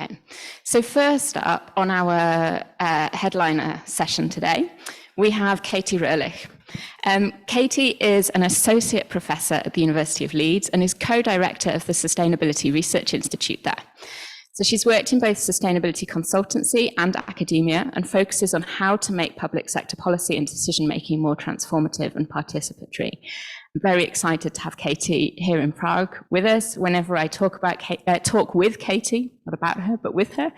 Okay, so first up on our headliner session today, we have Katy Roelich. Katy is an associate professor at the University of Leeds and is co-director of the Sustainability Research Institute there. So she's worked in both sustainability consultancy and academia and focuses on how to make public sector policy and decision-making more transformative and participatory. I'm very excited to have Katy here in Prague with us. Whenever I talk with Katy, not about her, but with her,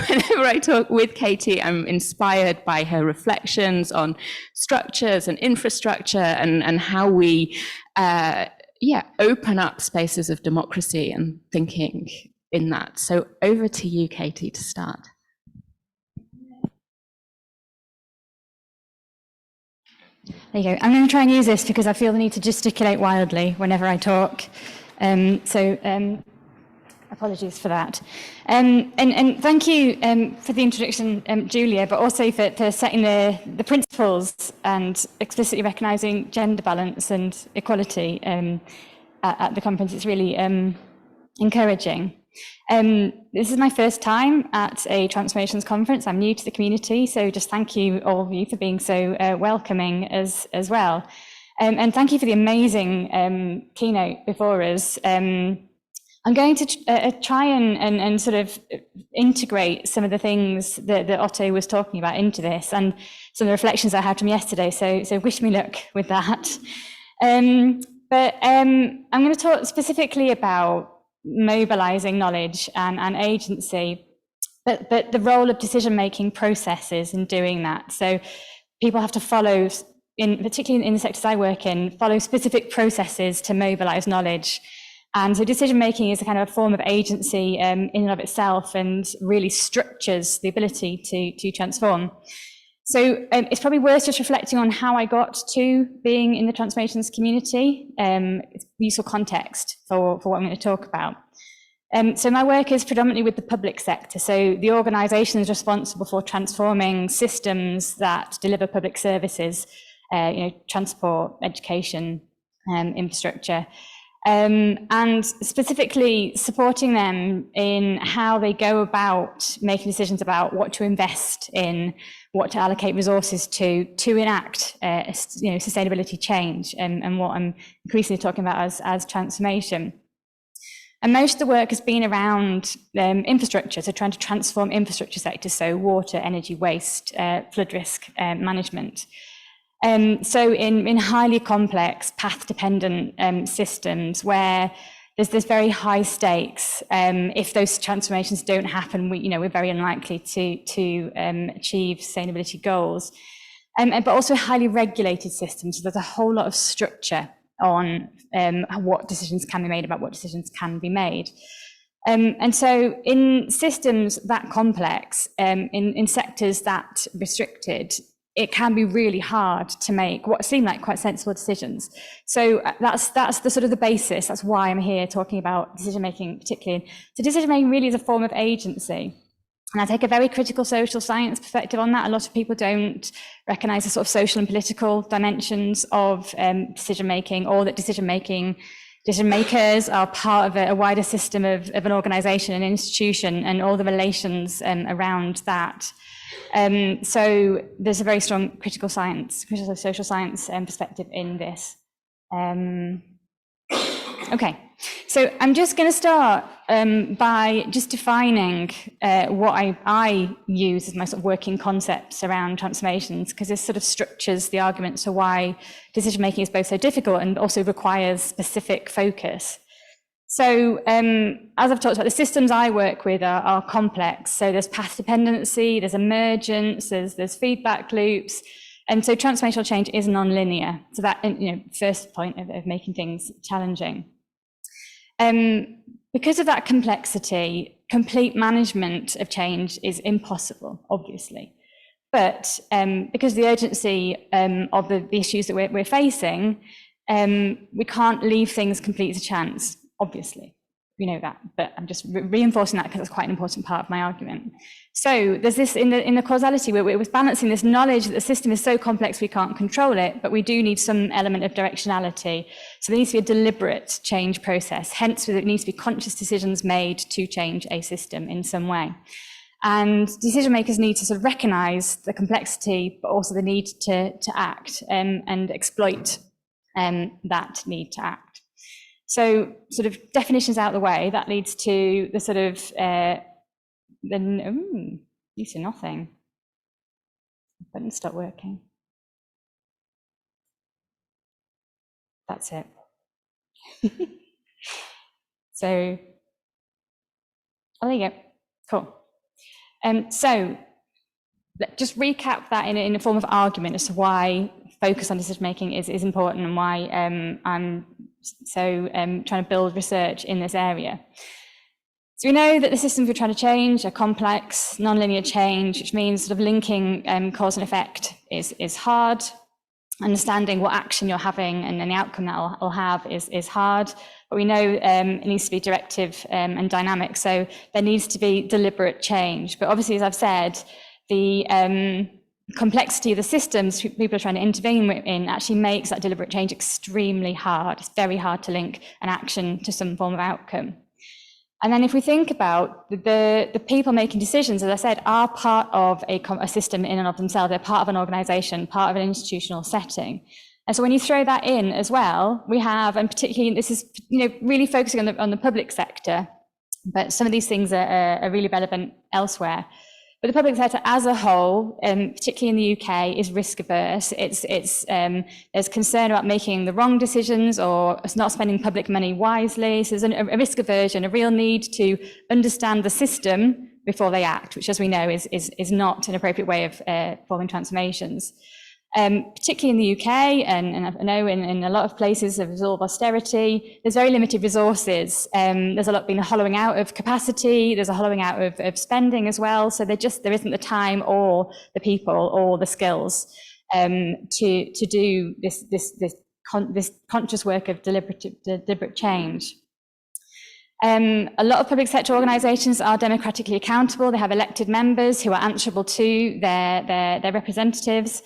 whenever I talk with Katy, I'm inspired by her reflections on structures and infrastructure and how we open up spaces of democracy and thinking in that. So over to you, Katy, to start. There you go. I'm going to try and use this because I feel the need to gesticulate wildly whenever I talk. Apologies for that. And thank you for the introduction, Julia, but also for setting the principles and explicitly recognising gender balance and equality at the conference. It's really encouraging. This is my first time at a transformations conference. I'm new to the community, so just thank you, all of you, for being so welcoming as well. And thank you for the amazing keynote before us. I'm going to try and sort of integrate some of the things that Otto was talking about into this and some of the reflections I had from yesterday, so wish me luck with that. I'm going to talk specifically about mobilising knowledge and agency, but the role of decision-making processes in doing that. So people have to follow, particularly in the sectors I work in, follow specific processes to mobilise knowledge. And so decision-making is a kind of a form of agency in and of itself and really structures the ability to transform. So it's probably worth just reflecting on how I got to being in the transformations community. It's useful context for what I'm going to talk about. So my work is predominantly with the public sector. So the organisation is responsible for transforming systems that deliver public services, transport, education, infrastructure. And specifically supporting them in how they go about making decisions about what to invest in, what to allocate resources to enact sustainability change, and what I'm increasingly talking about as transformation. And most of the work has been around infrastructure, so trying to transform infrastructure sectors, so water, energy, waste, flood risk management. So in highly complex, path-dependent systems where there's very high stakes, if those transformations don't happen, we're very unlikely to achieve sustainability goals. But also highly regulated systems. So there's a whole lot of structure on what decisions can be made about what decisions can be made. And so in systems that complex, in sectors that restricted, it can be really hard to make what seem like quite sensible decisions. So that's the sort of the basis. That's why I'm here talking about decision-making particularly. So decision-making really is a form of agency. And I take a very critical social science perspective on that. A lot of people don't recognise the sort of social and political dimensions of decision-making, or that decision-makers are part of a wider system of an organisation, an institution, and all the relations around that. So there's a very strong critical social science perspective in this. Okay, so I'm just going to start by just defining what I use as my sort of working concepts around transformations, because this sort of structures the arguments for why decision-making is both so difficult and also requires specific focus. So as I've talked about, the systems I work with are complex. So there's path dependency, there's emergence, there's feedback loops. And so transformational change is non-linear. So that, first point of making things challenging. Because of that complexity, complete management of change is impossible, obviously. But because of the urgency of the issues that we're facing, we can't leave things completely to chance, obviously. we know that, but I'm just reinforcing that because it's quite an important part of my argument. So there's this in the causality where it was balancing this knowledge that the system is so complex we can't control it, but we do need some element of directionality. So there needs to be a deliberate change process. Hence, there needs to be conscious decisions made to change a system in some way. And decision makers need to sort of recognize the complexity, but also the need to act and exploit that need to act. So sort of definitions out of the way, that leads to the sort of, you see nothing. Button stop working. That's it. So, oh, there you go. Cool. So just recap that in a form of argument as to why focus on decision making is important and why I'm so trying to build research in this area. So we know that the systems we're trying to change are complex, non-linear change, which means sort of linking cause and effect is hard. Understanding what action you're having and then the outcome that will have is hard. But we know it needs to be directive and dynamic. So there needs to be deliberate change. But obviously, as I've said, the complexity of the systems people are trying to intervene in actually makes that deliberate change extremely hard. It's very hard to link an action to some form of outcome. And then if we think about the people making decisions, as I said, are part of a system in and of themselves. They're part of an organization, part of an institutional setting. And so when you throw that in as well, we have, and particularly this is really focusing on the public sector, but some of these things are really relevant elsewhere. But the public sector as a whole, particularly in the UK, is risk averse. There's concern about making the wrong decisions or not spending public money wisely. So there's a risk aversion, a real need to understand the system before they act, which, as we know, is not an appropriate way of performing transformations. Particularly in the UK, and I know in a lot of places of resolve austerity, there's very limited resources. There's a lot been a hollowing out of capacity, there's a hollowing out of spending as well. So there isn't the time or the people or the skills to do this conscious work of deliberate change. A lot of public sector organisations are democratically accountable. They have elected members who are answerable to their representatives.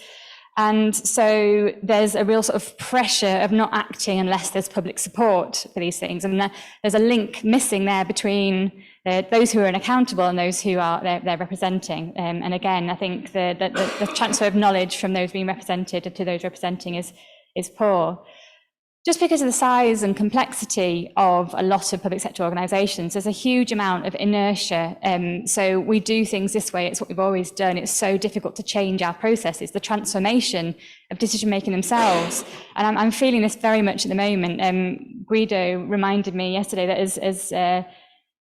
And so there's a real sort of pressure of not acting unless there's public support for these things. And there's a link missing there between those who are unaccountable and those who are they're representing. And again, I think the transfer of knowledge from those being represented to those representing is poor. Just because of the size and complexity of a lot of public sector organisations, there's a huge amount of inertia. So we do things this way, it's what we've always done. It's so difficult to change our processes, the transformation of decision making themselves. And I'm feeling this very much at the moment. Guido reminded me yesterday that as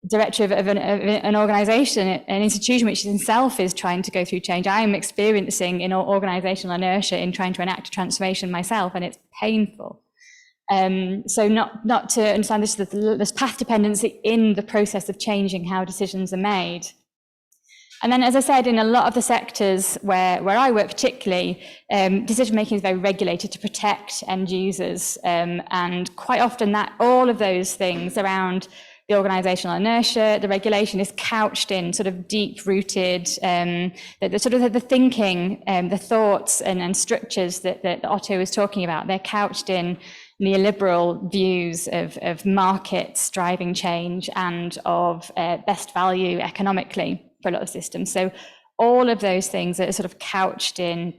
director of an organisation, an institution which itself is trying to go through change, I am experiencing organisational inertia in trying to enact a transformation myself, and it's painful. So not to understand this path dependency in the process of changing how decisions are made. And then, as I said, in a lot of the sectors where I work particularly, decision making is very regulated to protect end users, and quite often that all of those things around the organisational inertia, the regulation is couched in sort of deep-rooted, the thinking, the thoughts and structures that Otto was talking about. They're couched in neoliberal views of markets driving change and of best value economically for a lot of systems. So all of those things are sort of couched in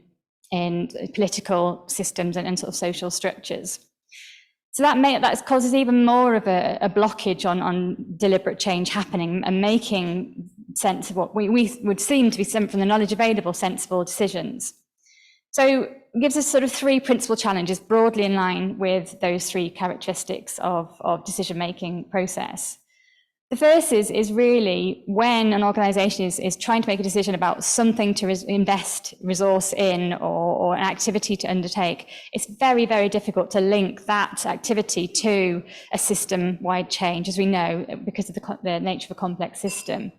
political systems and sort of social structures. So that causes even more of a blockage on deliberate change happening and making sense of what we would seem to be, from the knowledge available, sensible decisions. So it gives us sort of three principal challenges broadly in line with those three characteristics of decision-making process. The first is really when an organisation is trying to make a decision about something to invest resource in or an activity to undertake, it's very, very difficult to link that activity to a system-wide change, as we know, because of the nature of a complex system.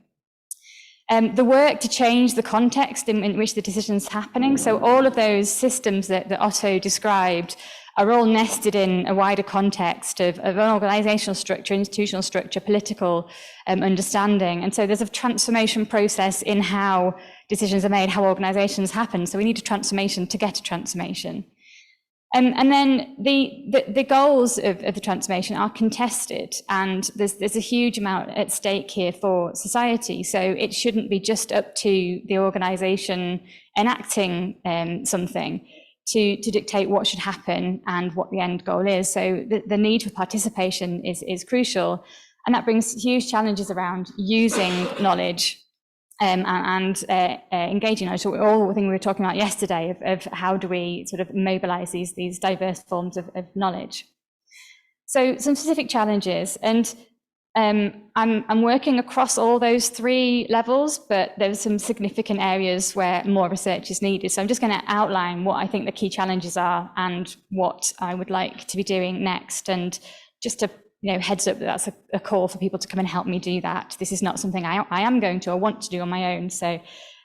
The work to change the context in which the decision is happening. So all of those systems that Otto described are all nested in a wider context of an organizational structure, institutional structure, political understanding. And so there's a transformation process in how decisions are made, how organizations happen. So we need a transformation to get a transformation. And then the goals of the transformation are contested, and there's a huge amount at stake here for society. So it shouldn't be just up to the organisation enacting something to dictate what should happen and what the end goal is. So the need for participation is crucial, and that brings huge challenges around using knowledge and engaging knowledge. So all the thing we were talking about yesterday of how do we sort of mobilize these diverse forms of knowledge. So some specific challenges, and I'm working across all those three levels, but there's some significant areas where more research is needed. So I'm just going to outline what I think the key challenges are and what I would like to be doing next. And just to heads up, that's a call for people to come and help me do that. This is not something I am going to or want to do on my own. So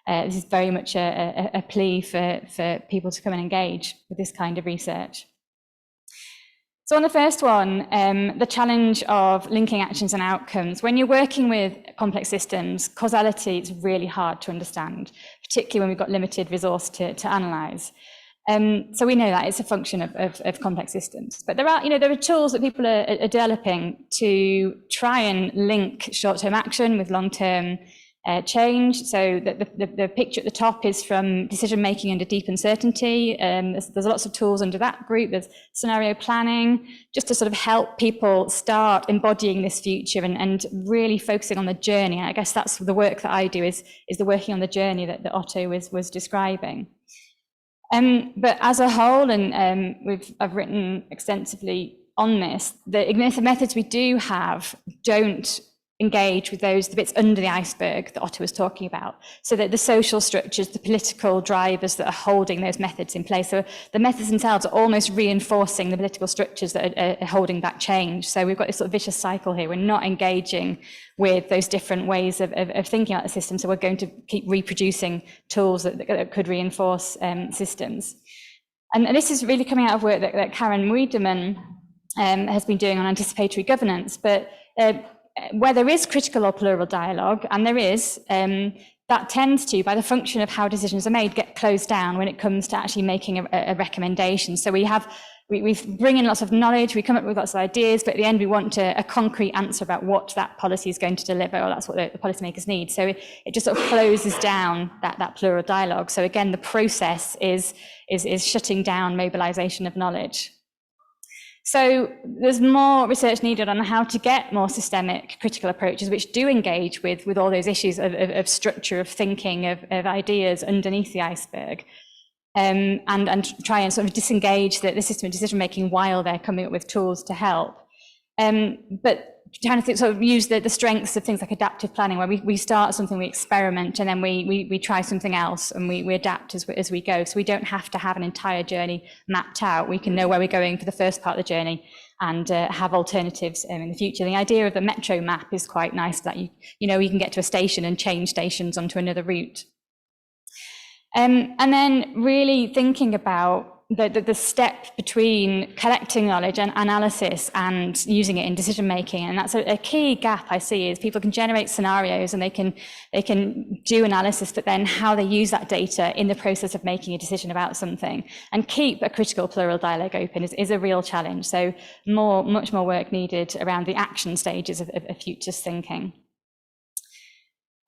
this is very much a plea for people to come and engage with this kind of research. So on the first one, the challenge of linking actions and outcomes. When you're working with complex systems, causality is really hard to understand, particularly when we've got limited resource to analyse. So we know that it's a function of complex systems, but there are tools that people are developing to try and link short-term action with long-term change. So the picture at the top is from decision-making under deep uncertainty. There's lots of tools under that group. There's scenario planning, just to sort of help people start embodying this future and really focusing on the journey. I guess that's the work that I do is the working on the journey that Otto was describing. But as a whole, and I've written extensively on this, the methods we do have don't engage with the bits under the iceberg that Otto was talking about. So that the social structures, the political drivers that are holding those methods in place. So the methods themselves are almost reinforcing the political structures that are holding back change. So we've got this sort of vicious cycle here. We're not engaging with those different ways of thinking about the system. So we're going to keep reproducing tools that could reinforce systems. And this is really coming out of work that Karen Wiedemann has been doing on anticipatory governance. But where there is critical or plural dialogue, and there is, that tends to, by the function of how decisions are made, get closed down when it comes to actually making a recommendation. So we bring in lots of knowledge, we come up with lots of ideas, but at the end we want a concrete answer about what that policy is going to deliver, or that's what the policymakers need. So it just sort of closes down that plural dialogue. So again, the process is shutting down mobilization of knowledge. So there's more research needed on how to get more systemic critical approaches which do engage with all those issues of structure, of thinking, of ideas underneath the iceberg, and try and sort of disengage the system of decision making while they're coming up with tools to help. But trying to sort of use the strengths of things like adaptive planning, where we start something, we experiment, and then we try something else, and we adapt as we go. So we don't have to have an entire journey mapped out. We can know where we're going for the first part of the journey and have alternatives in the future. The idea of the metro map is quite nice, that you can get to a station and change stations onto another route. And then really thinking about the step between collecting knowledge and analysis and using it in decision making. And that's a key gap I see, is people can generate scenarios and they can do analysis, but then how they use that data in the process of making a decision about something and keep a critical plural dialogue open is a real challenge. So much more work needed around the action stages of futures thinking.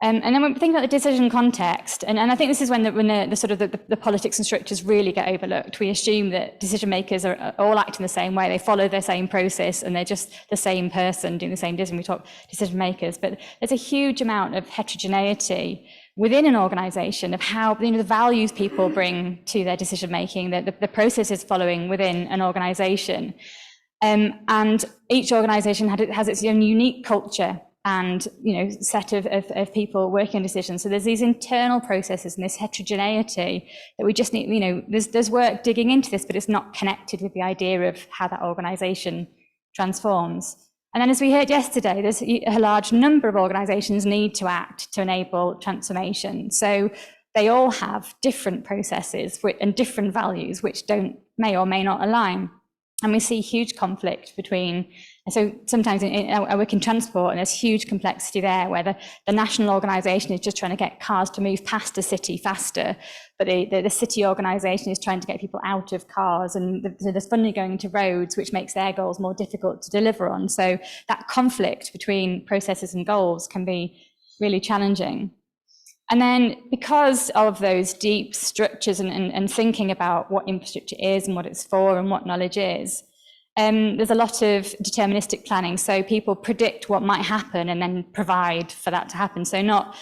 And then when we think about the decision context, and I think this is when the sort of the politics and structures really get overlooked. We assume that decision makers are all acting the same way, they follow the same process, and they're just the same person doing the same decision. We talk decision makers, but there's a huge amount of heterogeneity within an organisation of how the values people bring to their decision making, the processes following within an organisation, and each organisation has its own unique culture and set of people working on decisions. So there's these internal processes and this heterogeneity that we just need. There's work digging into this, but it's not connected with the idea of how that organisation transforms. And then, as we heard yesterday, there's a large number of organisations need to act to enable transformation. So they all have different processes and different values which may or may not align. And we see huge conflict between, so sometimes I work in transport and there's huge complexity there where the national organisation is just trying to get cars to move past a city faster, but the city organisation is trying to get people out of cars, and there's funding going into roads, which makes their goals more difficult to deliver on. So that conflict between processes and goals can be really challenging. And then because of those deep structures and thinking about what infrastructure is and what it's for and what knowledge is, there's a lot of deterministic planning. So people predict what might happen and then provide for that to happen. So not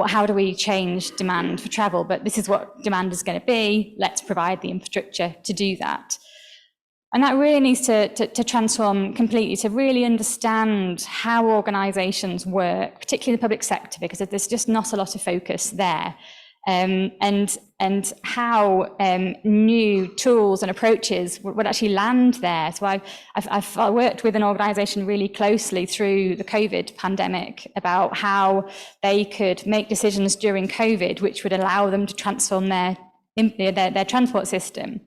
how do we change demand for travel, but this is what demand is going to be. Let's provide the infrastructure to do that. And that really needs to transform completely, to really understand how organisations work, particularly the public sector, because there's just not a lot of focus there, and how new tools and approaches would actually land there. So I've worked with an organisation really closely through the COVID pandemic about how they could make decisions during COVID, which would allow them to transform their transport system.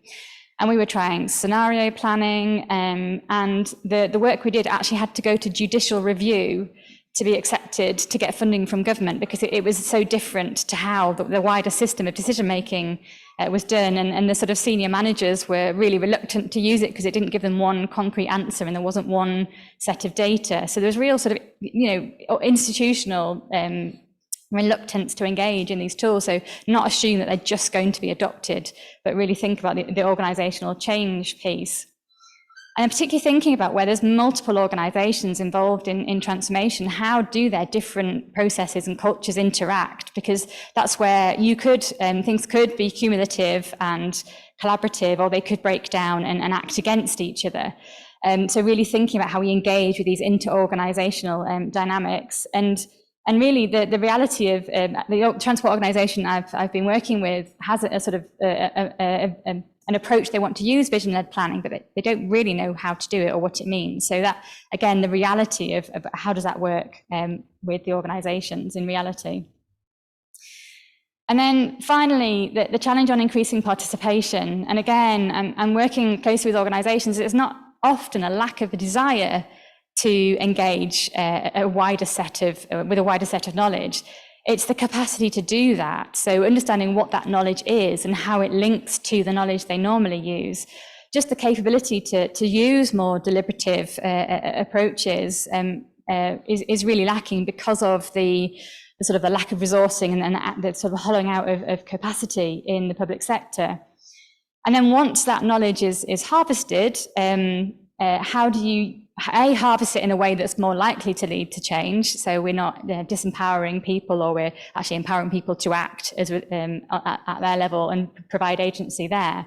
And we were trying scenario planning, and the work we did actually had to go to judicial review to be accepted to get funding from government, because it was so different to how the wider system of decision making was done. And the sort of senior managers were really reluctant to use it because it didn't give them one concrete answer and there wasn't one set of data. So there's real sort of, institutional reluctance to engage in these tools. So not assume that they're just going to be adopted, but really think about the organisational change piece. And particularly thinking about where there's multiple organisations involved in transformation, how do their different processes and cultures interact? Because that's where you could, things could be cumulative and collaborative, or they could break down and act against each other. So really thinking about how we engage with these inter-organisational dynamics. And really, the reality of the transport organisation I've been working with has a sort of an approach. They want to use vision-led planning, but they don't really know how to do it or what it means. So that, again, the reality of how does that work with the organisations in reality. And then finally, the challenge on increasing participation. And again, I'm working closely with organisations. It's not often a lack of a desire to engage with a wider set of knowledge. It's the capacity to do that. So understanding what that knowledge is and how it links to the knowledge they normally use. Just the capability to use more deliberative approaches is really lacking because of the sort of the lack of resourcing and the sort of hollowing out of capacity in the public sector. And then once that knowledge is harvested, how do you harvest it in a way that's more likely to lead to change? So we're not disempowering people, or we're actually empowering people to act as at their level and provide agency there.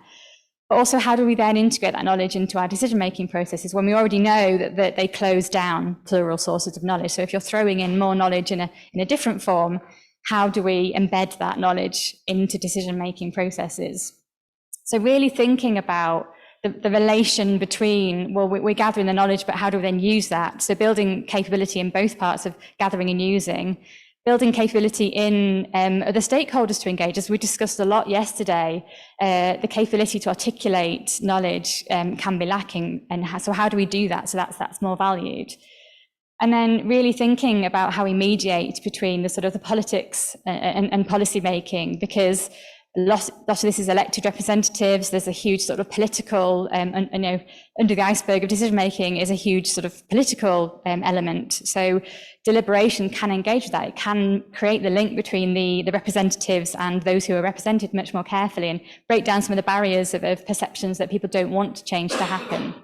But also, how do we then integrate that knowledge into our decision-making processes when we already know that they close down plural sources of knowledge? So if you're throwing in more knowledge in a different form, how do we embed that knowledge into decision-making processes? So really thinking about the relation between, well, we're gathering the knowledge, but how do we then use that? So building capability in both parts of gathering and using, building capability in other stakeholders to engage. As we discussed a lot yesterday, the capability to articulate knowledge can be lacking. And so how do we do that? So that's more valued. And then really thinking about how we mediate between the sort of the politics and policy making, because a lot of this is elected representatives. There's a huge sort of political, under the iceberg of decision making is a huge sort of political element. So deliberation can engage with that. It can create the link between the representatives and those who are represented much more carefully, and break down some of the barriers of perceptions that people don't want change to happen.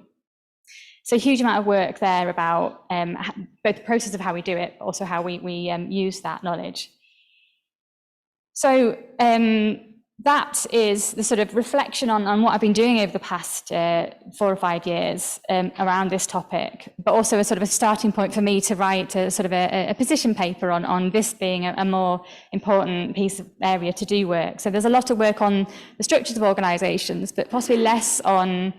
So a huge amount of work there about both the process of how we do it, but also how we use that knowledge. So that is the sort of reflection on what I've been doing over the past 4 or 5 years around this topic, but also a sort of a starting point for me to write a sort of a position paper on this being a more important piece of area to do work. So there's a lot of work on the structures of organisations, but possibly less on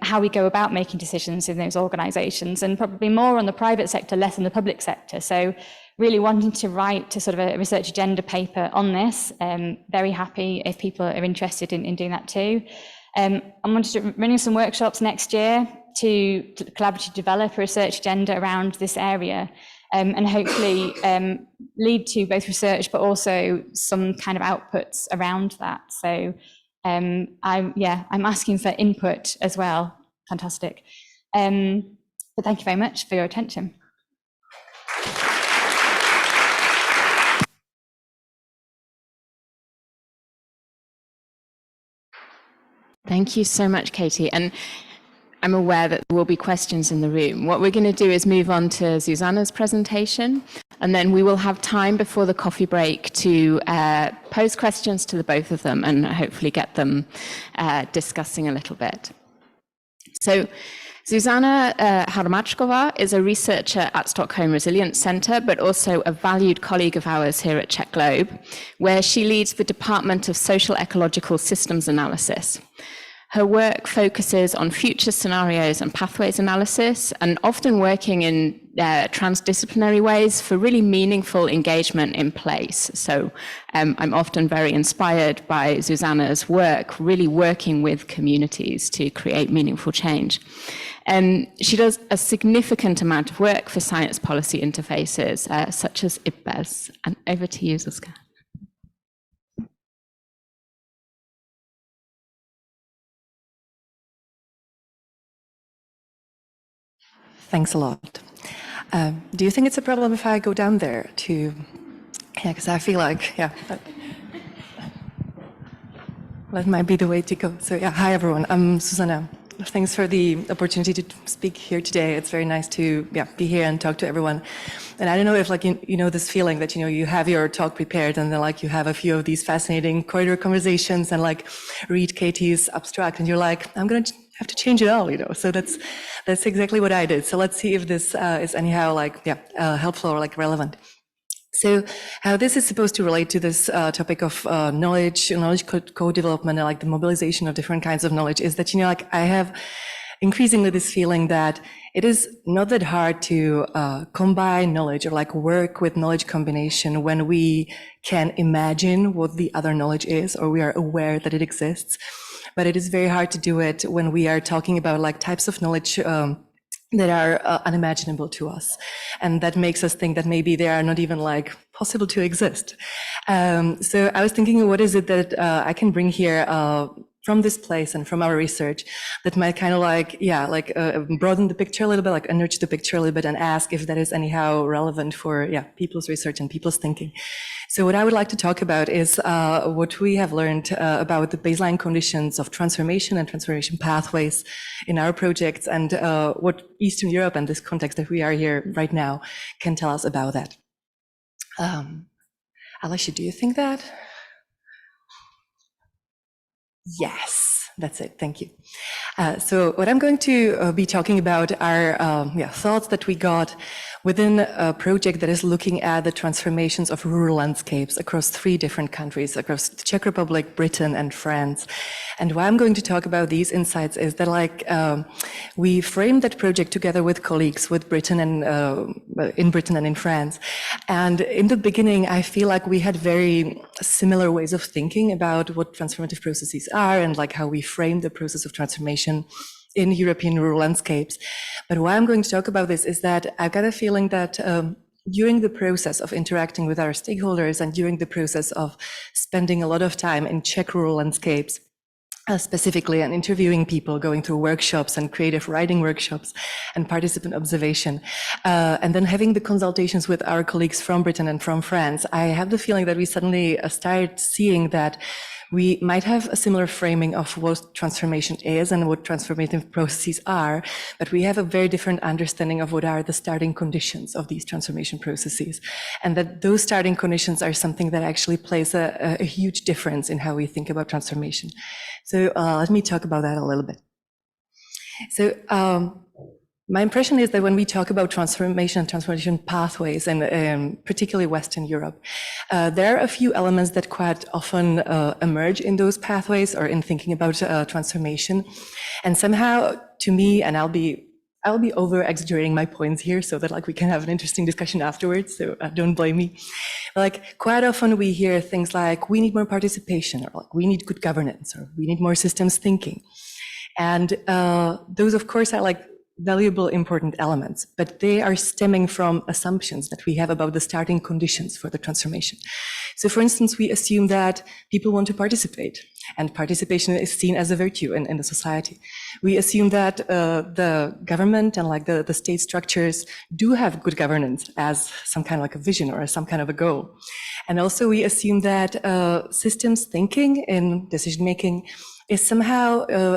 how we go about making decisions in those organisations, and probably more on the private sector, less on the public sector. So really wanting to write sort of a research agenda paper on this. Very happy if people are interested in doing that too. I'm running some workshops next year to collaboratively develop a research agenda around this area, and hopefully lead to both research but also some kind of outputs around that. So I'm asking for input as well. Fantastic. But thank you very much for your attention. Thank you so much, Katy. And I'm aware that there will be questions in the room. What we're going to do is move on to Zuzana's presentation, and then we will have time before the coffee break to pose questions to the both of them and hopefully get them discussing a little bit. So Zuzana Harmackova is a researcher at Stockholm Resilience Centre, but also a valued colleague of ours here at Czech Globe, where she leads the Department of Social Ecological Systems Analysis. Her work focuses on future scenarios and pathways analysis, and often working in transdisciplinary ways for really meaningful engagement in place. So I'm often very inspired by Zuzana's work, really working with communities to create meaningful change. She does a significant amount of work for science policy interfaces, such as IPBES. And over to you, Zuzka. Thanks a lot. Do you think it's a problem if I go down there to, because I feel like, that might be the way to go. So hi everyone, I'm Zuzana. Thanks for the opportunity to speak here today. It's very nice to be here and talk to everyone. And I don't know if you know this feeling that you have your talk prepared and then you have a few of these fascinating corridor conversations and read Katy's abstract and you're like, I'm going to have to change it all, So that's exactly what I did. So let's see if this is anyhow helpful or relevant. So how this is supposed to relate to this topic of knowledge co-development and the mobilization of different kinds of knowledge is that, I have increasingly this feeling that it is not that hard to combine knowledge or work with knowledge combination when we can imagine what the other knowledge is or we are aware that it exists. But it is very hard to do it when we are talking about types of knowledge that are unimaginable to us. And that makes us think that maybe they are not even possible to exist. So I was thinking, what is it that I can bring here from this place and from our research that might kind of broaden the picture a little bit, enrich the picture a little bit and ask if that is anyhow relevant for people's research and people's thinking. So what I would like to talk about is what we have learned about the baseline conditions of transformation and transformation pathways in our projects and what Eastern Europe and this context that we are here right now can tell us about that. Alicia, do you think that? Yes, that's it. Thank you. So what I'm going to be talking about are thoughts that we got within a project that is looking at the transformations of rural landscapes across 3 different countries, across the Czech Republic, Britain, and France. And why I'm going to talk about these insights is that we framed that project together with colleagues with Britain and in Britain and in France. And in the beginning, I feel like we had very similar ways of thinking about what transformative processes are and how we frame the process of transformation in European rural landscapes. But why I'm going to talk about this is that I've got a feeling that during the process of interacting with our stakeholders and during the process of spending a lot of time in Czech rural landscapes, specifically and interviewing people, going through workshops and creative writing workshops and participant observation, and then having the consultations with our colleagues from Britain and from France, I have the feeling that we suddenly started seeing that we might have a similar framing of what transformation is and what transformative processes are, but we have a very different understanding of what are the starting conditions of these transformation processes. And that those starting conditions are something that actually plays a huge difference in how we think about transformation. So let me talk about that a little bit. So my impression is that when we talk about transformation and transformation pathways, and particularly Western Europe, there are a few elements that quite often emerge in those pathways or in thinking about transformation. And somehow, to me, and I'll be over exaggerating my points here so that like we can have an interesting discussion afterwards. So don't blame me. Like quite often we hear things like we need more participation, or like we need good governance, or we need more systems thinking. And those of course are like valuable, important elements, but they are stemming from assumptions that we have about the starting conditions for the transformation. So for instance, we assume that people want to participate, and participation is seen as a virtue in the society. We assume that the government and like the state structures do have good governance as some kind of like a vision or some kind of a goal. And also we assume that systems thinking in decision making is somehow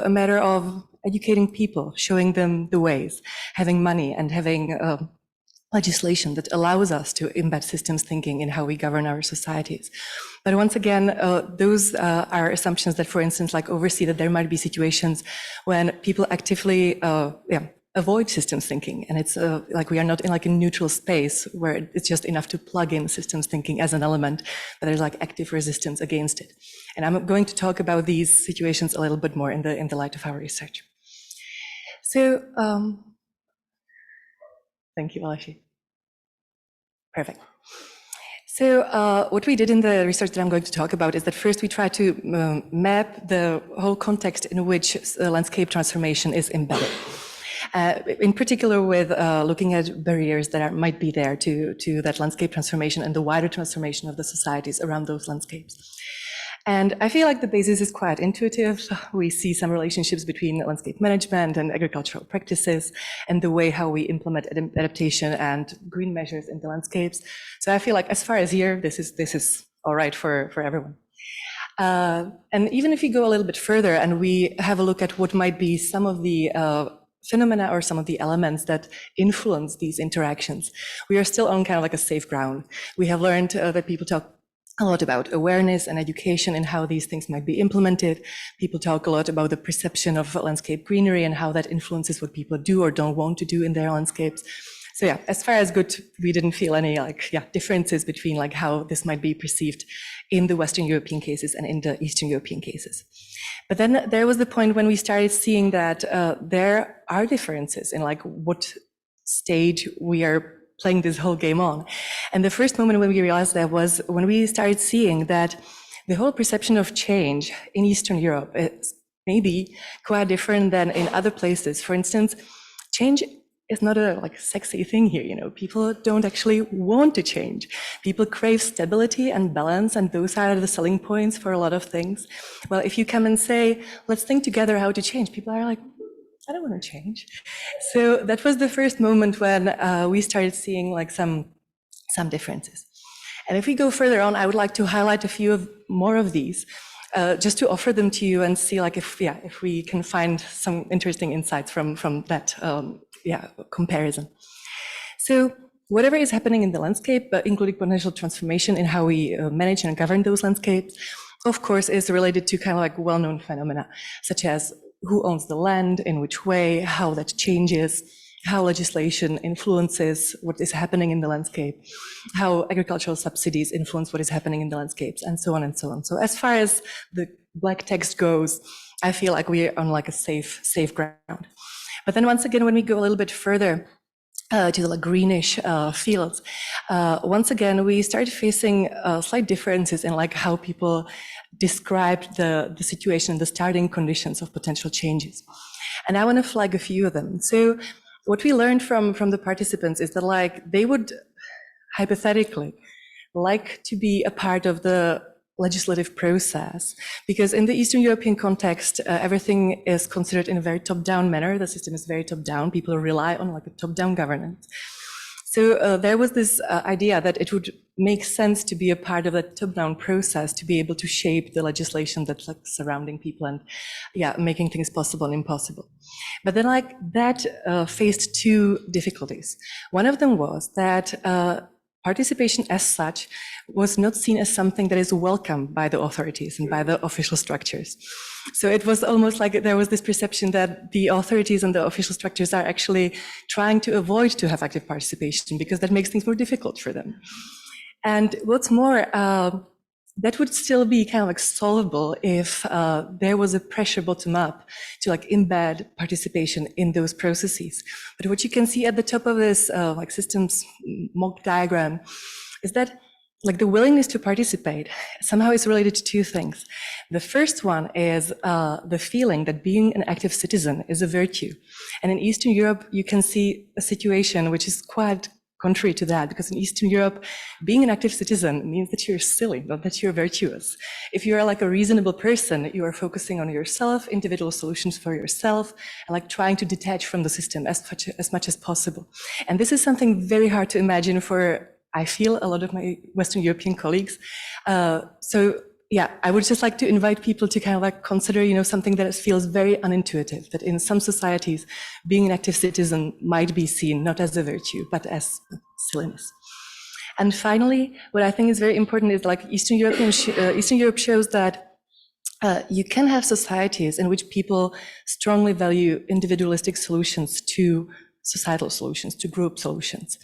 a matter of educating people, showing them the ways, having money and having legislation that allows us to embed systems thinking in how we govern our societies. But once again, those are assumptions that, for instance, like oversee that there might be situations when people actively avoid systems thinking. And it's like we are not in like a neutral space where it's just enough to plug in systems thinking as an element, but there's like active resistance against it. And I'm going to talk about these situations a little bit more in the light of our research. So, thank you, Aleshi. Perfect. So what we did in the research that I'm going to talk about is that first we tried to map the whole context in which landscape transformation is embedded. In particular with looking at barriers that might be there to that landscape transformation and the wider transformation of the societies around those landscapes. And I feel like the basis is quite intuitive. We see some relationships between landscape management and agricultural practices and the way how we implement adaptation and green measures in the landscapes. So I feel like as far as here, this is all right for everyone. And even if we go a little bit further and we have a look at what might be some of the phenomena or some of the elements that influence these interactions, we are still on kind of like a safe ground. We have learned that people talk a lot about awareness and education and how these things might be implemented. People talk a lot about the perception of landscape greenery and how that influences what people do or don't want to do in their landscapes. So yeah, as far as good, we didn't feel any differences between like how this might be perceived in the Western European cases and in the Eastern European cases. But then there was the point when we started seeing that there are differences in like what stage we are playing this whole game on. And the first moment when we realized that was when we started seeing that the whole perception of change in Eastern Europe is maybe quite different than in other places. For instance, change is not a like sexy thing here, you know. People don't actually want to change. People crave stability and balance, and those are the selling points for a lot of things. Well, if you come and say, let's think together how to change, people are like, I don't want to change. So that was the first moment when we started seeing like some differences. And if we go further on, I would like to highlight a few more of these, just to offer them to you and see like if we can find some interesting insights from that comparison. So whatever is happening in the landscape, including potential transformation in how we manage and govern those landscapes, of course, is related to kind of like well-known phenomena, such as who owns the land, in which way, how that changes, how legislation influences what is happening in the landscape, how agricultural subsidies influence what is happening in the landscapes, and so on and so on. So as far as the black text goes, I feel like we are on like a safe ground. But then once again, when we go a little bit further to the like greenish fields, once again, we started facing slight differences in like how people described the situation, the starting conditions of potential changes. And I want to flag a few of them. So what we learned from the participants is that like they would hypothetically like to be a part of the legislative process, because in the Eastern European context, everything is considered in a very top-down manner. The system is very top-down. People rely on like a top-down governance. So there was this idea that it would make sense to be a part of the top-down process, to be able to shape the legislation that's like surrounding people and making things possible and impossible. But then like that faced two difficulties. One of them was that participation as such was not seen as something that is welcomed by the authorities and by the official structures. So it was almost like there was this perception that the authorities and the official structures are actually trying to avoid to have active participation because that makes things more difficult for them. And what's more, that would still be kind of like solvable if there was a pressure bottom up to like embed participation in those processes. But what you can see at the top of this like systems mock diagram is that like the willingness to participate somehow is related to two things. The first one is the feeling that being an active citizen is a virtue. And in Eastern Europe, you can see a situation which is quite contrary to that, because in Eastern Europe, being an active citizen means that you're silly, not that you're virtuous. If you're like a reasonable person, you are focusing on yourself, individual solutions for yourself, and like trying to detach from the system as much as possible. And this is something very hard to imagine for, I feel, a lot of my Western European colleagues. So yeah, I would just like to invite people to kind of like consider, you know, something that feels very unintuitive, that in some societies, being an active citizen might be seen not as a virtue, but as silliness. And finally, what I think is very important is like Eastern Europe shows that you can have societies in which people strongly value individualistic solutions to societal solutions, to group solutions.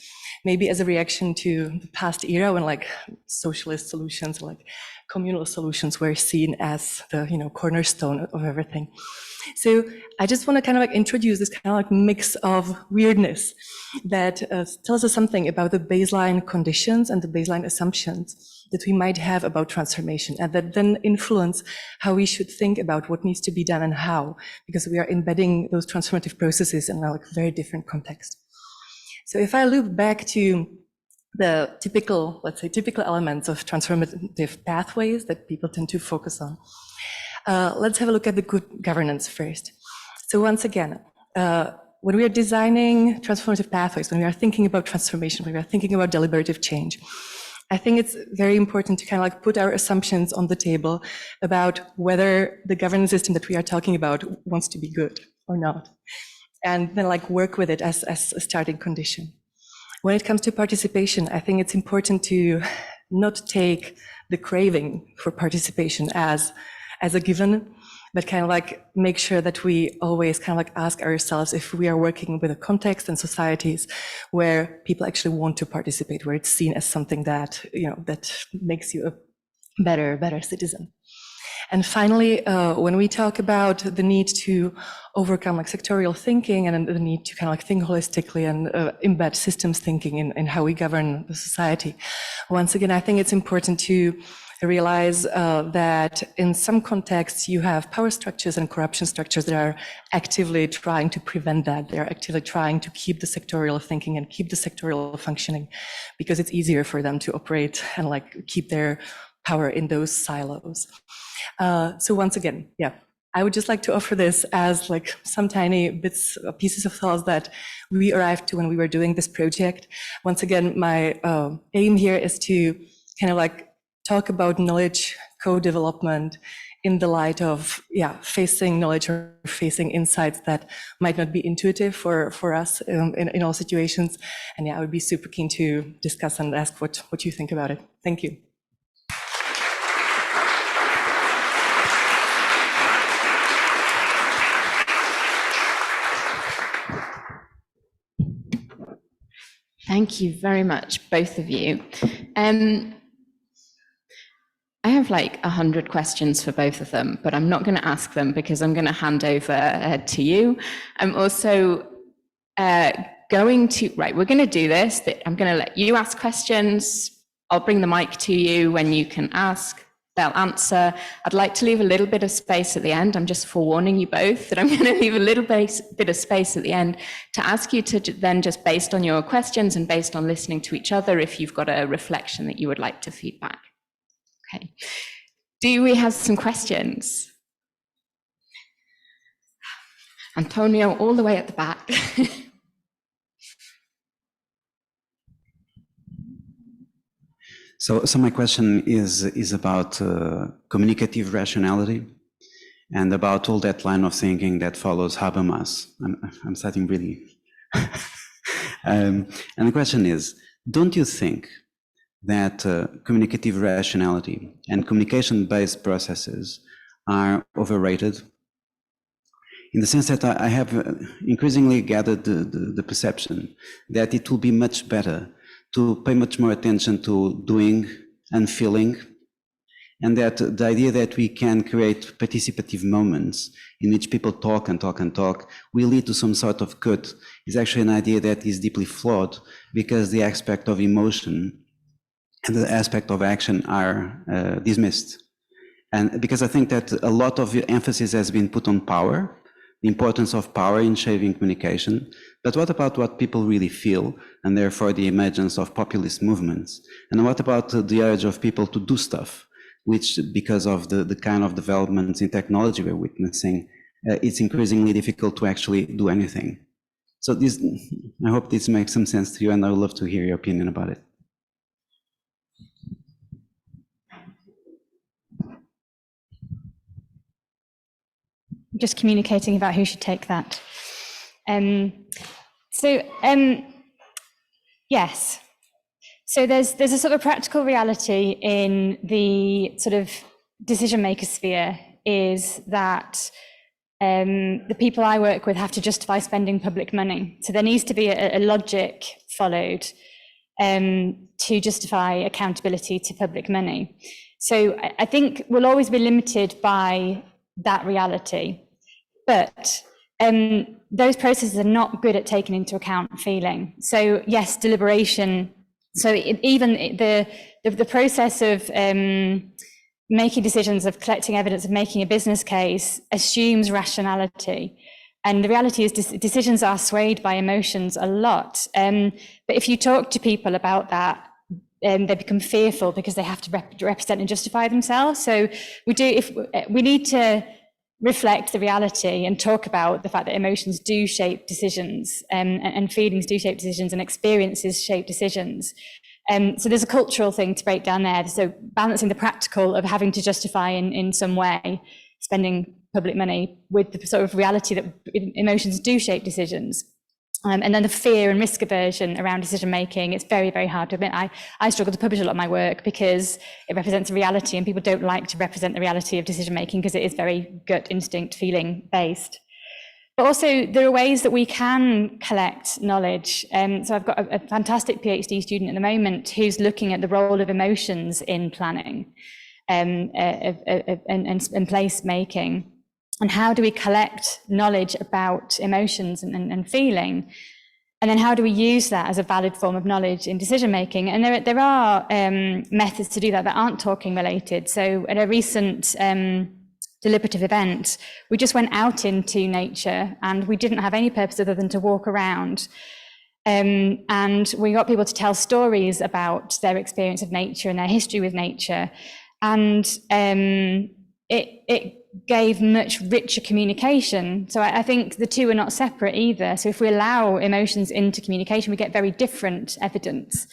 Maybe as a reaction to the past era when like socialist solutions, like communal solutions were seen as the, you know, cornerstone of everything. So I just want to kind of like introduce this kind of like mix of weirdness that tells us something about the baseline conditions and the baseline assumptions that we might have about transformation, and that then influence how we should think about what needs to be done and how, because we are embedding those transformative processes in a like very different context. So if I look back to the typical, let's say, typical elements of transformative pathways that people tend to focus on, let's have a look at the good governance first. So once again, when we are designing transformative pathways, when we are thinking about transformation, when we are thinking about deliberative change, I think it's very important to kind of like put our assumptions on the table about whether the governance system that we are talking about wants to be good or not, and then like work with it as a starting condition. When it comes to participation, I think it's important to not take the craving for participation as a given, but kind of like make sure that we always kind of like ask ourselves if we are working with a context and societies where people actually want to participate, where it's seen as something that, you know, that makes you a better citizen. And finally, when we talk about the need to overcome like sectorial thinking and the need to kind of like think holistically and embed systems thinking in how we govern the society, once again, I think it's important to realize that in some contexts you have power structures and corruption structures that are actively trying to prevent that. They're actively trying to keep the sectorial thinking and keep the sectorial functioning, because it's easier for them to operate and like keep their power in those silos. So once again, yeah, I would just like to offer this as like some tiny bits, pieces of thoughts that we arrived to when we were doing this project. Once again, my aim here is to kind of like talk about knowledge co-development in the light of, yeah, facing knowledge or facing insights that might not be intuitive for us in all situations. And yeah, I would be super keen to discuss and ask what you think about it. Thank you. Thank you very much, both of you. I have like 100 questions for both of them, but I'm not going to ask them because I'm going to hand over to you. I'm also going to, right, we're going to do this. I'm going to let you ask questions. I'll bring the mic to you when you can ask. They'll answer. I'd like to leave a little bit of space at the end. I'm just forewarning you both that I'm going to leave a little bit of space at the end to ask you to then, just based on your questions and based on listening to each other, if you've got a reflection that you would like to feedback. Okay. Do we have some questions? Antonio, all the way at the back. So my question is about communicative rationality and about all that line of thinking that follows Habermas. I'm starting really. And the question is, don't you think that communicative rationality and communication-based processes are overrated? In the sense that I have increasingly gathered the perception that it will be much better to pay much more attention to doing and feeling And that the idea that we can create participative moments in which people talk and talk and talk will lead to some sort of good is actually an idea that is deeply flawed, because the aspect of emotion and the aspect of action are dismissed. And because I think that a lot of emphasis has been put on power, the importance of power in shaping communication, but what about what people really feel, and therefore the emergence of populist movements? And what about the urge of people to do stuff, which, because of the kind of developments in technology we're witnessing, it's increasingly difficult to actually do anything. So this, I hope this makes some sense to you, and I would love to hear your opinion about it. Just communicating about who should take that. Yes. So there's a sort of practical reality in the sort of decision maker sphere, is that the people I work with have to justify spending public money. So there needs to be a logic followed to justify accountability to public money. So I think we'll always be limited by that reality. But those processes are not good at taking into account feeling. So yes, deliberation. So even the process of making decisions, of collecting evidence, of making a business case assumes rationality. And the reality is decisions are swayed by emotions a lot. But if you talk to people about that, they become fearful because they have to represent and justify themselves. So we need to reflect the reality and talk about the fact that emotions do shape decisions, and feelings do shape decisions, and experiences shape decisions. So there's a cultural thing to break down there. So balancing the practical of having to justify in some way spending public money with the sort of reality that emotions do shape decisions. And then the fear and risk aversion around decision making, it's very, very hard to admit. I struggle to publish a lot of my work because it represents a reality, and people don't like to represent the reality of decision making because it is very gut instinct feeling based. But also there are ways that we can collect knowledge. So I've got a fantastic PhD student at the moment who's looking at the role of emotions in planning and place making. And how do we collect knowledge about emotions and feeling? And then how do we use that as a valid form of knowledge in decision making? And there are methods to do that aren't talking related. So at a recent deliberative event, we just went out into nature, and we didn't have any purpose other than to walk around. And we got people to tell stories about their experience of nature and their history with nature. And it gave much richer communication. So I think the two are not separate either. So if we allow emotions into communication, we get very different evidence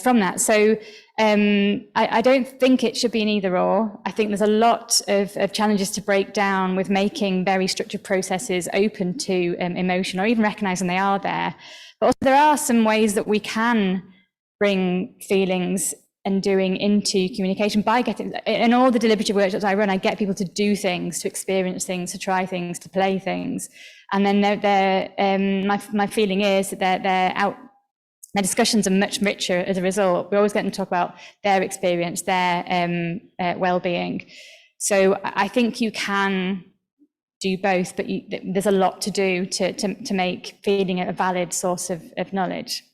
from that. So I don't think it should be an either or. I think there's a lot of challenges to break down with making very structured processes open to emotion, or even recognizing they are there. But also there are some ways that we can bring feelings and doing into communication by getting, in all the deliberative workshops I run, I get people to do things, to experience things, to try things, to play things. And then my feeling is that their discussions are much richer as a result. We always get them to talk about their experience, their well-being. So I think you can do both, but there's a lot to do to make feeling a valid source of knowledge.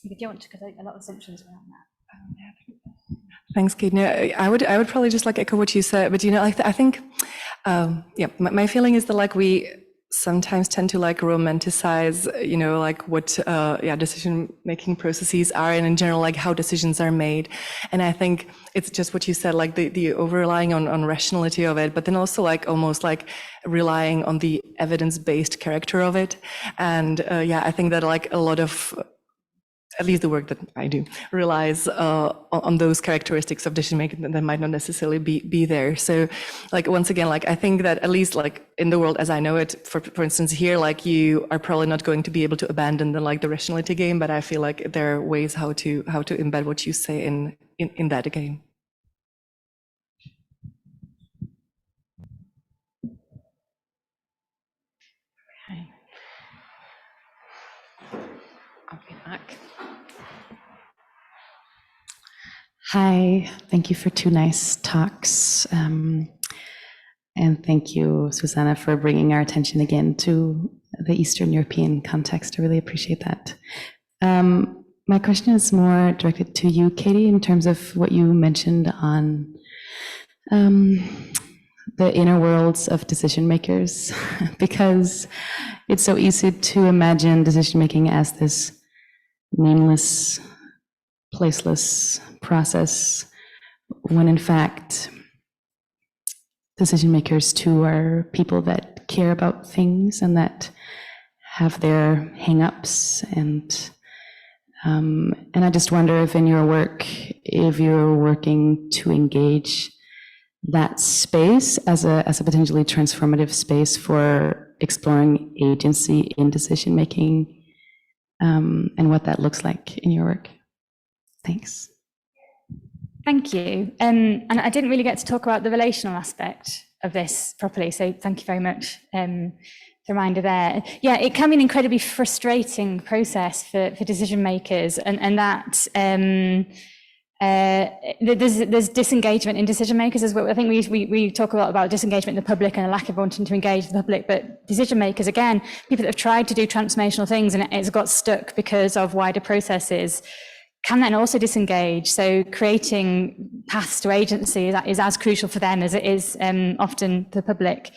If you want to, because a lot of assumptions around that. Thanks, Kate. No, I would probably just like echo what you said, but I think, my feeling is that like we sometimes tend to like romanticize, like what, decision-making processes are, and in general, like how decisions are made. And I think it's just what you said, like the over-relying on rationality of it, but then also like almost like relying on the evidence-based character of it. And I think that like a lot of, at least the work that I do, relies on those characteristics of decision making that might not necessarily be there. So like, once again, like I think that at least like in the world as I know it, for instance here, like you are probably not going to be able to abandon the rationality game, but I feel like there are ways how to embed what you say in that game. Okay. I'll be back. Hi, thank you for two nice talks. And thank you, Zuzana, for bringing our attention again to the Eastern European context. I really appreciate that. My question is more directed to you, Katy, in terms of what you mentioned on the inner worlds of decision makers, because it's so easy to imagine decision making as this nameless, placeless process, when in fact decision makers too are people that care about things and that have their hang-ups, and I just wonder if in your work, if you're working to engage that space as a potentially transformative space for exploring agency in decision making, and what that looks like in your work. Thanks. Thank you. And I didn't really get to talk about the relational aspect of this properly, so thank you very much for the reminder there. Yeah, it can be an incredibly frustrating process for decision makers, and that there's disengagement in decision makers as well. I think we talk a lot about disengagement in the public and a lack of wanting to engage the public, but decision makers, again, people that have tried to do transformational things and it's got stuck because of wider processes, can then also disengage. So creating paths to agency is as crucial for them as it is often the public,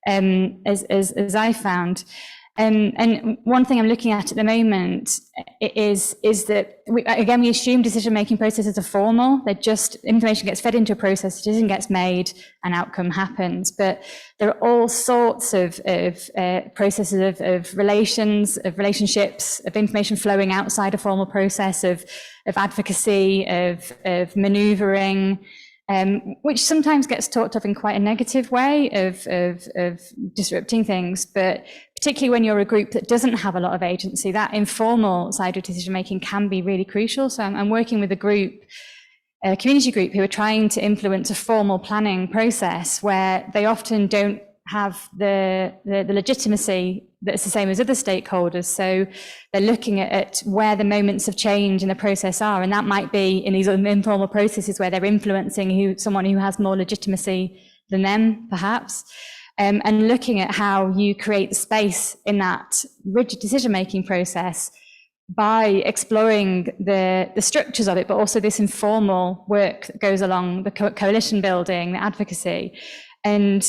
as I found. And one thing I'm looking at the moment is that we assume decision-making processes are formal. They're just, information gets fed into a process, decision gets made, an outcome happens. But there are all sorts of processes of relations, of relationships, of information flowing outside a formal process, of advocacy, of manoeuvring, which sometimes gets talked of in quite a negative way of disrupting things, but particularly when you're a group that doesn't have a lot of agency, that informal side of decision making can be really crucial. So I'm working with a community group who are trying to influence a formal planning process where they often don't have the legitimacy that's the same as other stakeholders. So they're looking at where the moments of change in the process are, and that might be in these informal processes where they're influencing someone who has more legitimacy than them, perhaps, and looking at how you create the space in that rigid decision-making process by exploring the structures of it, but also this informal work that goes along, the coalition building, the advocacy. And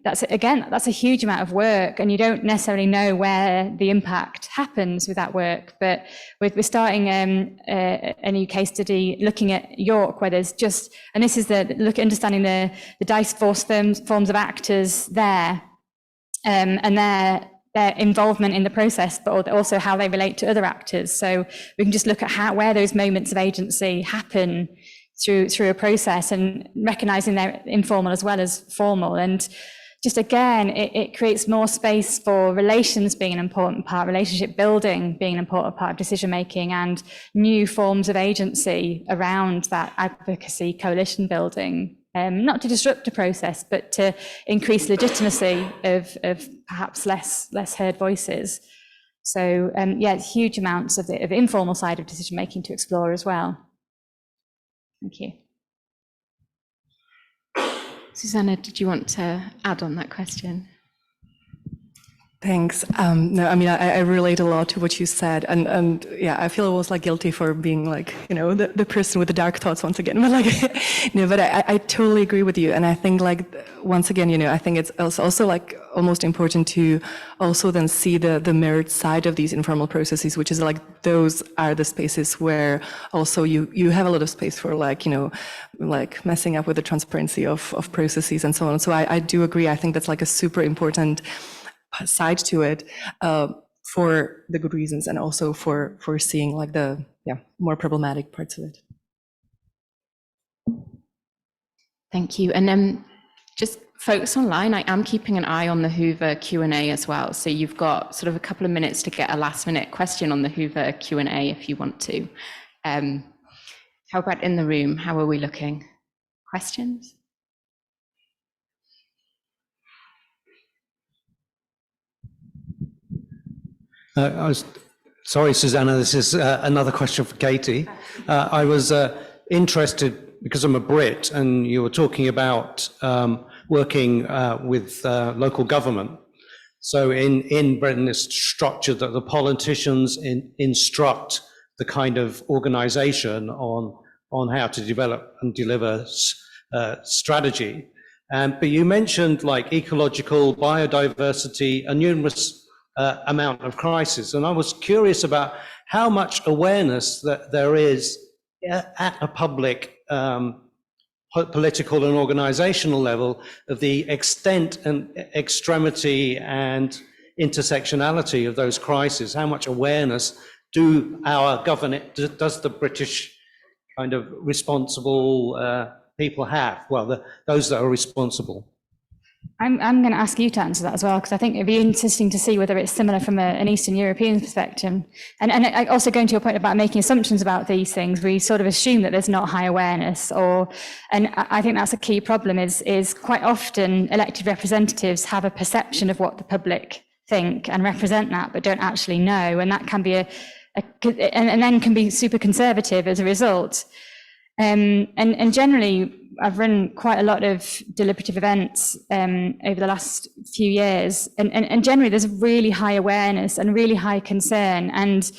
that's a huge amount of work, and you don't necessarily know where the impact happens with that work. But we're starting a new case study looking at York, where there's just, and this is understanding the diverse forms of actors there, and their involvement in the process, but also how they relate to other actors. So we can just look at where those moments of agency happen through a process, and recognizing they're informal as well as formal. And just again, it creates more space for relations being an important part, relationship building being an important part of decision making, and new forms of agency around that advocacy coalition building, not to disrupt the process, but to increase legitimacy of perhaps less heard voices. So yeah, huge amounts of the informal side of decision making to explore as well. Thank you. Zuzana, did you want to add on that question? Thanks. No, I mean, I relate a lot to what you said, and yeah, I feel almost like guilty for being like, the person with the dark thoughts once again. But like, but I totally agree with you, and I think like once again, I think it's also like almost important to also then see the merit side of these informal processes, which is like those are the spaces where also you have a lot of space for like like messing up with the transparency of processes and so on. So I do agree. I think that's like a super important side to it, for the good reasons, and also for seeing like the more problematic parts of it. Thank you. And just folks online, I am keeping an eye on the Hoover Q&A as well. So you've got sort of a couple of minutes to get a last minute question on the Hoover Q&A if you want to. How about in the room? How are we looking? Questions? Sorry, Zuzana, this is another question for Katy. I was interested because I'm a Brit, and you were talking about working with local government. So in Britain, it's structured that the politicians instruct the kind of organisation on how to develop and deliver strategy. But you mentioned like ecological, biodiversity, a numerous amount of crises. And I was curious about how much awareness that there is at a public, political and organizational level of the extent and extremity and intersectionality of those crises. How much awareness do our government, does the British kind of responsible people have? Well, those that are responsible. I'm going to ask you to answer that as well, because I think it'd be interesting to see whether it's similar from an Eastern European perspective. And also going to your point about making assumptions about these things, we sort of assume that there's not high awareness, and I think that's a key problem is quite often elected representatives have a perception of what the public think and represent that, but don't actually know. And that can be and then can be super conservative as a result. And generally, I've run quite a lot of deliberative events over the last few years, and generally there's really high awareness and really high concern. And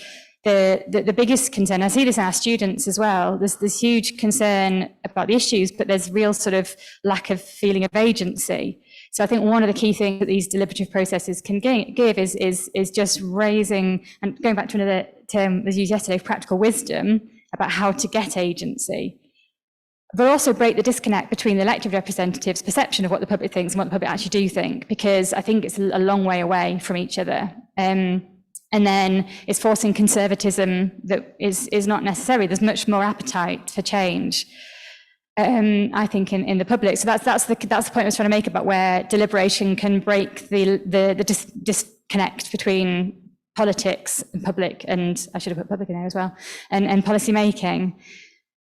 the biggest concern, I see this in our students as well, there's this huge concern about the issues, but there's real sort of lack of feeling of agency. So I think one of the key things that these deliberative processes can give is just raising, and going back to another term that was used yesterday, practical wisdom about how to get agency, but also break the disconnect between the elected representatives' perception of what the public thinks and what the public actually do think, because I think it's a long way away from each other. And then it's forcing conservatism that is not necessary. There's much more appetite for change, I think, in the public. So that's the point I was trying to make about where deliberation can break the disconnect between politics and public, and I should have put public in there as well, and policy making,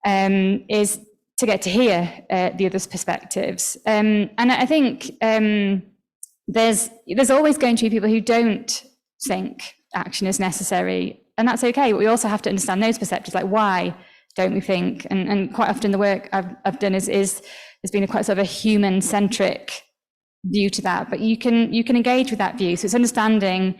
is to get to hear the other's perspectives. And I think there's always going to be people who don't think action is necessary, and that's okay. But we also have to understand those perspectives, like why don't we think? And quite often the work I've done is there's been a quite sort of a human-centric view to that. But you can engage with that view. So it's understanding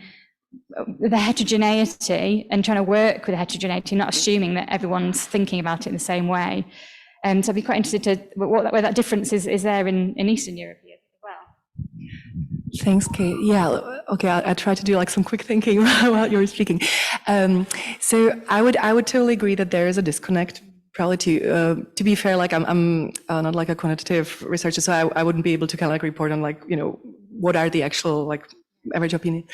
the heterogeneity and trying to work with the heterogeneity, not assuming that everyone's thinking about it in the same way. So I'd be quite interested to where that difference is there in Eastern Europe as well. Thanks, Kate. Yeah, okay, I'll try to do like some quick thinking while you were speaking. So I would totally agree that there is a disconnect. Probably to be fair, like I'm not like a quantitative researcher, so I wouldn't be able to kind of like report on like, you know, what are the actual like average opinion.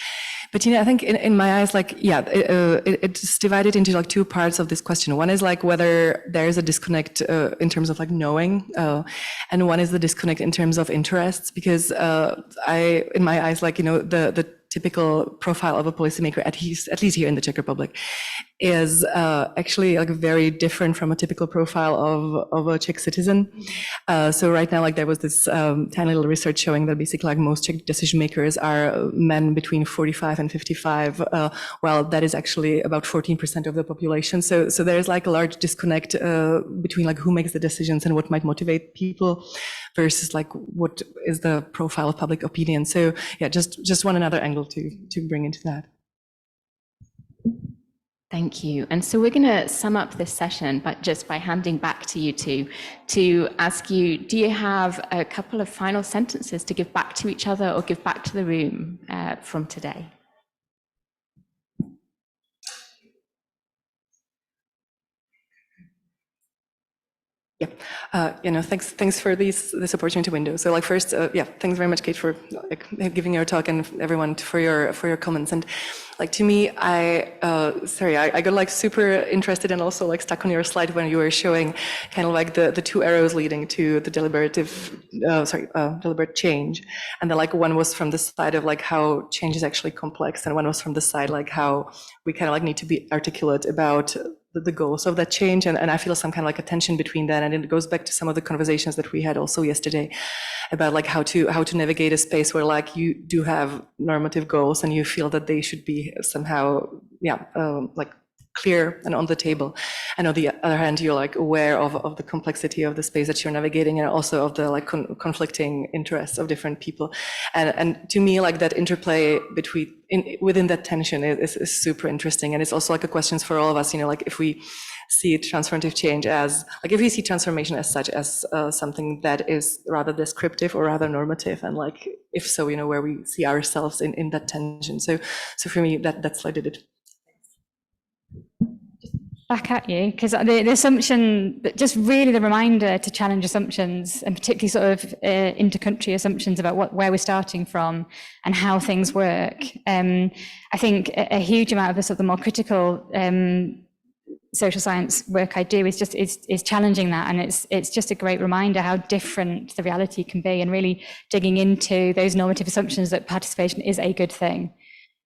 But, you know, I think in my eyes, like, yeah, it's divided into like two parts of this question. One is like whether there is a disconnect in terms of like knowing, and one is the disconnect in terms of interests, because in my eyes, like, you know, the typical profile of a policymaker, at least here in the Czech Republic, is actually like very different from a typical profile of a Czech citizen. So right now, like there was this tiny little research showing that basically like most Czech decision makers are men between 45 and 55. Well, that is actually about 14% of the population. So there's like a large disconnect between like who makes the decisions and what might motivate people versus like what is the profile of public opinion. So yeah, just one another angle to bring into that. Thank you. And so we're going to sum up this session, but just by handing back to you two to ask you, do you have a couple of final sentences to give back to each other or give back to the room from today? Yeah, you know, thanks for this opportunity window. So like first, yeah, thanks very much, Kate, for like giving your talk, and everyone for your comments. And like to me, I got like super interested and also like stuck on your slide when you were showing kind of like the two arrows leading to the deliberate change, and then like one was from the side of like how change is actually complex, and one was from the side like how we kind of like need to be articulate about the goals of that change, and I feel some kind of like a tension between that, and it goes back to some of the conversations that we had also yesterday about like how to navigate a space where like you do have normative goals and you feel that they should be somehow like clear and on the table, and on the other hand, you're like aware of the complexity of the space that you're navigating, and also of the like conflicting interests of different people. And to me, like that interplay within that tension is super interesting. And it's also like a question for all of us, you know, like if we see transformative change as, like if we see transformation as such, as something that is rather descriptive or rather normative, and like, if so, you know, where we see ourselves in that tension. So for me, that's like it. Back at you, because the assumption, just really the reminder to challenge assumptions, and particularly sort of inter-country assumptions about where we're starting from and how things work. I think a huge amount of the sort of the more critical social science work I do is challenging that, and it's just a great reminder how different the reality can be, and really digging into those normative assumptions that participation is a good thing.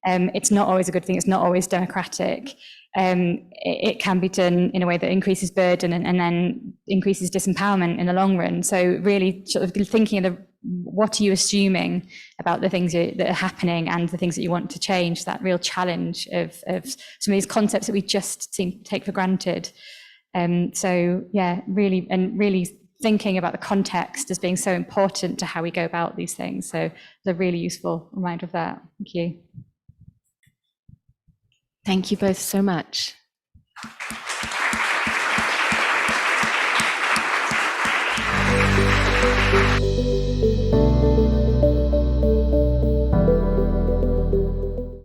It's not always a good thing. It's not always democratic. It can be done in a way that increases burden and then increases disempowerment in the long run. So really sort of thinking of what are you assuming about the things that are happening and the things that you want to change, that real challenge of some of these concepts that we just seem to take for granted. So yeah, really thinking about the context as being so important to how we go about these things. So it's a really useful reminder of that. Thank you. Thank you both so much.